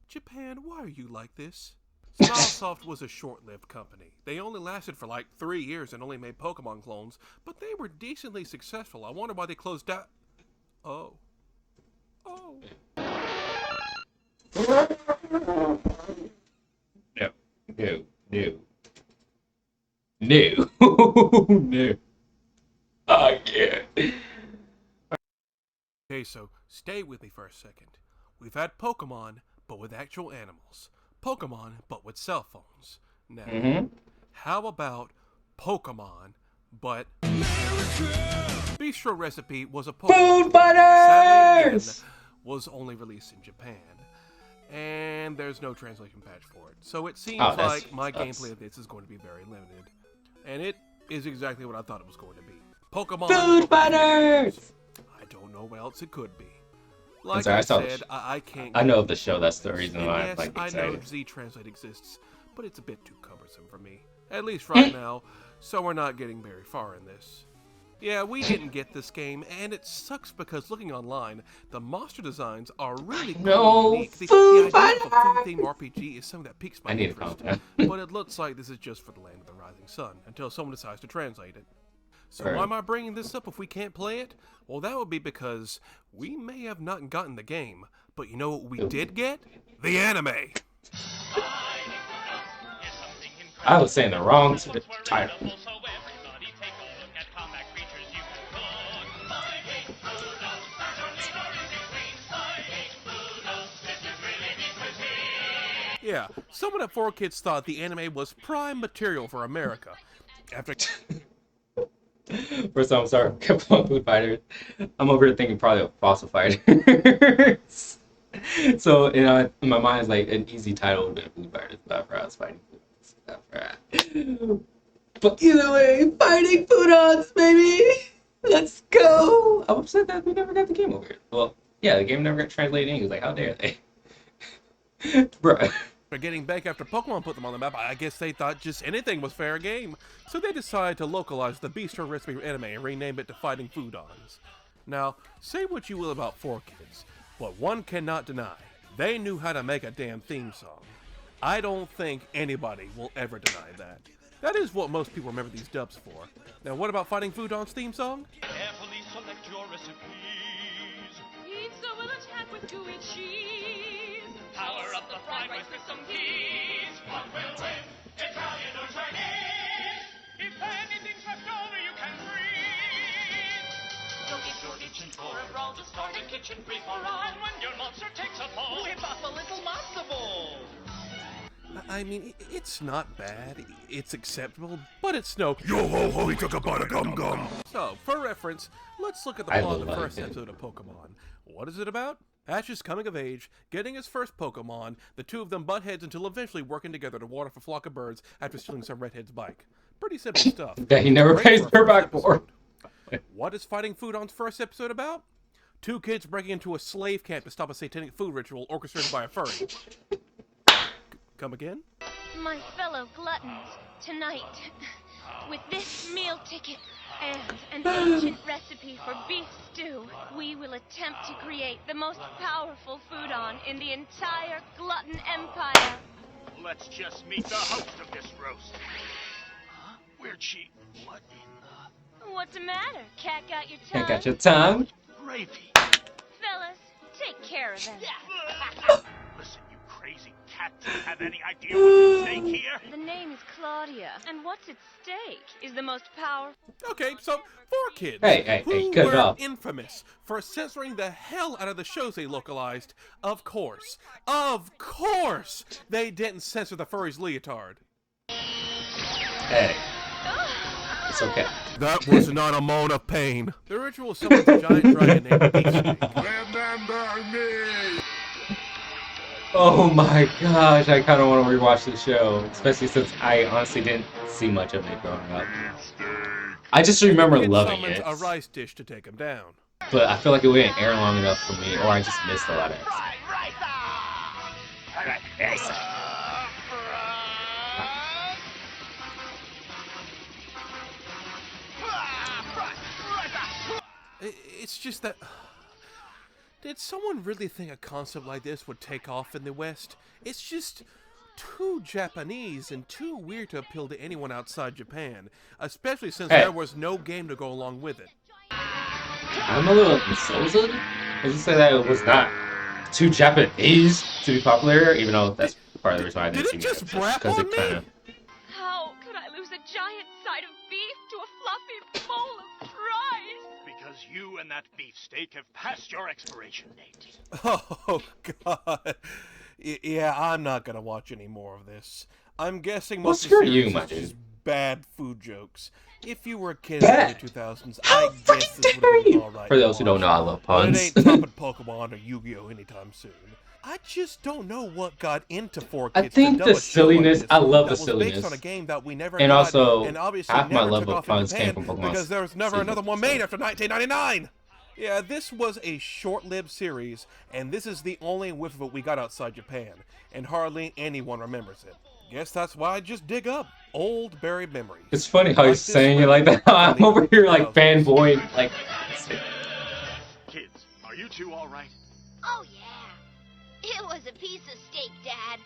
Japan, why are you like this? Smilesoft was a short-lived company. They only lasted for like 3 years and only made Pokemon clones, but they were decently successful. I wonder why they closed down. Oh. No. No. I can't. Okay, so stay with me for a second. We've had Pokemon, but with actual animals. Pokemon, but with cell phones. Now, how about Pokemon, but Bistro Recipe was a Pokemon Food game that, sadly again, Fighters! was only released in Japan. And there's no translation patch for it. So it seems like my gameplay of this is going to be very limited. And it is exactly what I thought it was going to be. Pokemon Food Fighters! I don't know what else it could be. I'm Like sorry, I said, I can't. I know of the show. That's the reason and why yes, I'm like I know excited. Z Translate exists, but it's a bit too cumbersome for me. At least right now, so we're not getting very far in this. Yeah, we didn't get this game, and it sucks because looking online, the monster designs are really cool and unique. The idea of a food-themed RPG is something that piques my interest, but it looks like this is just for the land of the rising sun, until someone decides to translate it. So why am I bringing this up if we can't play it? Well, that would be because we may have not gotten the game, but you know what we did get? The anime! I was saying the wrong title. Yeah, someone at 4Kids thought the anime was prime material for America. After First time I'm sorry, Pokemon Food Fighters. I'm over here thinking probably of Fossil Fighters. So, you know, in my mind, it's like an easy title to Food Fighters, but for us fighting food. But either way, fighting Foodons, baby! Let's go! I'm upset that we never got the game over here. Well, yeah, the game never got translated in English. Like, how dare they? Bruh. For getting back after Pokemon put them on the map, I guess they thought just anything was fair game. So they decided to localize the Bistro Recipe anime and rename it to Fighting Foodons. Now, say what you will about 4Kids, but one cannot deny, they knew how to make a damn theme song. I don't think anybody will ever deny that. That is what most people remember these dubs for. Now what about Fighting Foodons theme song? Carefully select your recipes. Pizza will attack with gooey cheese. Power up the fried rice with some peas. What will win, Italian or Chinese? If anything's left over, you can freeze. Don't get your itching for a brawl to start a kitchen free for all. And when your monster takes a fall, whip up a little monster ball. I mean, it's not bad, it's acceptable, but it's no yo-ho-ho, he took a bite of gum-gum. So, for reference, let's look at the plot of the first episode of Pokemon. What is it about? Ash is coming of age, getting his first Pokemon, the two of them butt heads until eventually working together to water off a flock of birds after stealing some redhead's bike. Pretty simple stuff. That he never pays her back for. What is Fighting Foodon's first episode about? Two kids breaking into a slave camp to stop a satanic food ritual orchestrated by a furry. Come again? My fellow gluttons, tonight, with this meal ticket and an ancient recipe for beef stew, we will attempt to create the most powerful foodon in the entire glutton empire. Let's just meet the host of this roast. Huh? Where'd she? What in the? What's the matter? Cat got your tongue? Can't catch your tongue. Gravy. Fellas, take care of them. Listen, you crazy cat, do you have any idea what's at stake here? The name is Claudia, and what's at stake is the most powerful... Okay, so 4Kids, Hey, who cut it were off. infamous for censoring the hell out of the shows they localized, of course, they didn't censor the furry's leotard. Hey. It's okay. That was not a moan of pain. The ritual summons a giant dragon named Beefsteak. Remember me! Oh my gosh, I kind of want to rewatch the show, especially since I honestly didn't see much of it growing up. I just remember loving it, a rice dish to take him down. but I feel like it wouldn't air long enough for me, or I just missed a lot of it. It's just that Did someone really think a concept like this would take off in the West? It's just too Japanese and too weird to appeal to anyone outside Japan, especially since Hey. there was no game to go along with it. I'm a little insulted. I just say that it was not too Japanese to be popular, even though that's part of the reason why I didn't Did see it just brap because on it me? kind of. How could I lose a giant side of beef to a fluffy bowl of fries? Because you and that beefsteak have passed your expiration date. Oh, God. Yeah, I'm not gonna watch any more of this. I'm guessing Well, most of the screw you, series my is dude. just bad food jokes. If you were a kid in the early Bad? 2000s, How I guess freaking this would dare have been you? alright. For those who don't know, I love But it puns. ain't topping Pokemon or Yu-Gi-Oh anytime soon. I just don't know what got into 4Kids I think to the dub a show like silliness. this I love that the was based on a silliness. game that we never And got, also, and obviously half my never love took of off in puns came Japan from Pokemon because there was never series, another one so. made after 1999. Yeah, this was a short-lived series, and this is the only whiff of it we got outside Japan, and hardly anyone remembers it. Guess that's why I just dig up old buried memories. It's funny how Like he's this saying it like review that. from I'm the over early here like 2000s. fanboying. Like, Kids, are you two all right? Oh, yeah. It was a piece of steak, Dad.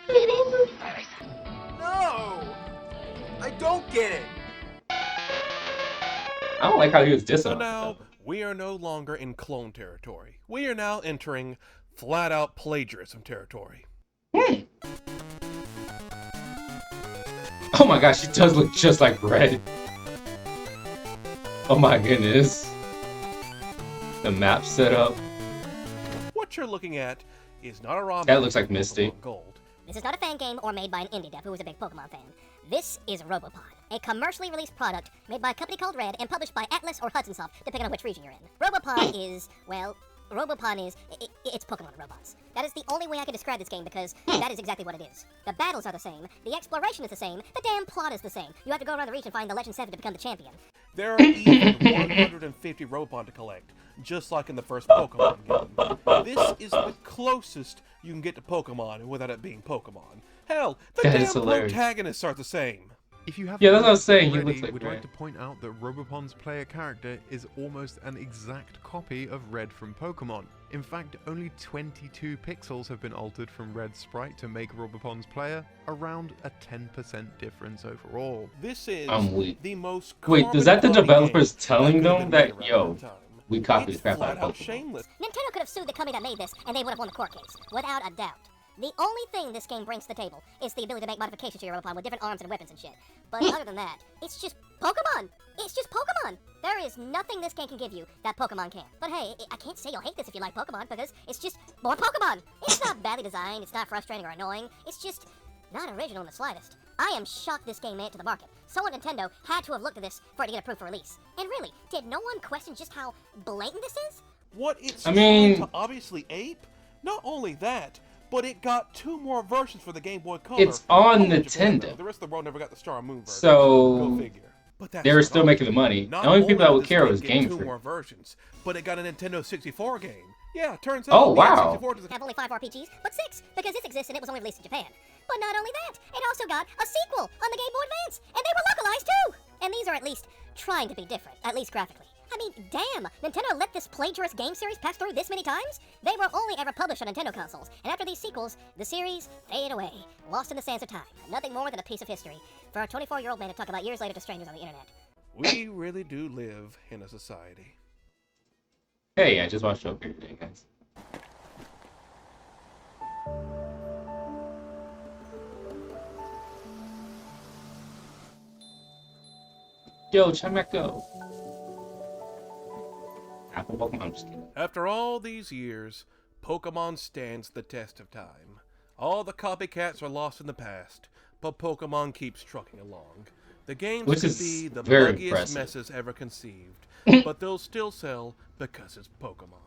Get it? No! I don't get it! I don't like how he was dissing So on now, himself. we are no longer in clone territory. We are now entering flat-out plagiarism territory. Oh my gosh, he does look just like Red. Oh my goodness. The map setup. What you're looking at is not a ROM. That looks like Misty. Pokemon Gold. This is not a fan game or made by an indie dev who was a big Pokemon fan. This is Robopod, a commercially released product made by a company called Red and published by Atlas or Hudson Soft, depending on which region you're in. Robopod is, well, Robopod is, it's Pokemon robots. That is the only way I can describe this game because that is exactly what it is. The battles are the same, the exploration is the same, the damn plot is the same. You have to go around the region and find the Legend 7 to become the champion. There are even 150 Robopod to collect, just like in the first Pokemon game. This is the closest you can get to Pokemon without it being Pokemon. Hell, the That damn is hilarious. protagonists are the same. If you haven't Yeah, that's what I was noticed saying, he already, looks like we'd Red. like to point out that Robopon's player character is almost an exact copy of Red from Pokemon. In fact, only 22 pixels have been altered from Red's sprite to make Robopon's player, around a 10% difference overall. This is I'm weak. the most Wait, is that the carbon-copy developers game telling that could've them been that, made around yo, that time. we copied It's the crap out of flat-out Pokemon? shameless. Nintendo could have sued the company that made this, and they would have won the court case, without a doubt. The only thing this game brings to the table is the ability to make modifications to your Robopon with different arms and weapons and shit. But other than that, it's just Pokemon! It's just Pokemon! There is nothing this game can give you that Pokemon can. But hey, I can't say you'll hate this if you like Pokemon, because it's just more Pokemon! It's not badly designed, it's not frustrating or annoying, it's just not original in the slightest. I am shocked this game made it to the market. Someone at Nintendo had to have looked at this for it to get approved for release. And really, did no one question just how blatant this is? What it's I mean- trying to obviously ape? Not only that, but it got 2 more versions for the Game Boy Color. It's on Only Japan, Nintendo. though. The rest of the world never got the Star and Moon version. So, Go figure. But that's they were not still all. making the money. Not The only people that only would did care this was get Game 2 Freak. more versions, but it got a Nintendo 64 game. Yeah, turns out Oh, the wow. N64 doesn't Have only 5 RPGs, but 6, because this exists and it was only released in Japan. But not only that, it also got a sequel on the Game Boy Advance, and they were localized too! And these are at least trying to be different, at least graphically. I mean, damn, Nintendo let this plagiarist game series pass through this many times? They were only ever published on Nintendo consoles, and after these sequels, the series faded away, lost in the sands of time. Nothing more than a piece of history for a 24-year-old man to talk about years later to strangers on the internet. We really do live in a society. Hey, I just watched Joker today, guys. Yo, Chameko. Apple Pokemon, I'm just kidding. After all these years, Pokemon stands the test of time. All the copycats are lost in the past, but Pokemon keeps trucking along. The games Which could is be the very buggiest impressive. messes ever conceived, but they'll still sell because it's Pokemon.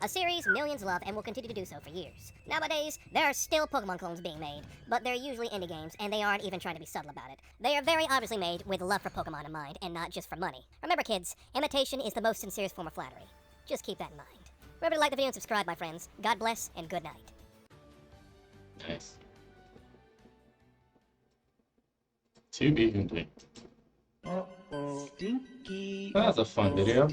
A series millions love and will continue to do so for years. Nowadays, there are still Pokemon clones being made, but they're usually indie games, and they aren't even trying to be subtle about it. They are very obviously made with love for Pokemon in mind, and not just for money. Remember, kids, imitation is the most sincerest form of flattery. Just keep that in mind. Remember to like the video and subscribe, my friends. God bless, and good night. Nice. To be complete. That was a fun video.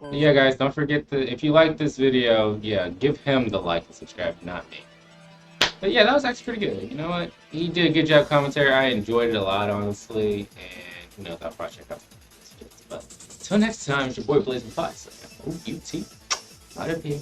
But yeah, guys, don't forget to, if you like this video, yeah, give him the like and subscribe, not me. But yeah, that was actually pretty good. You know what? He did a good job commentary. I enjoyed it a lot, honestly. And, you know, thought probably check out the But until next time, it's your boy BlazeNpi. So, OUT. Out of here.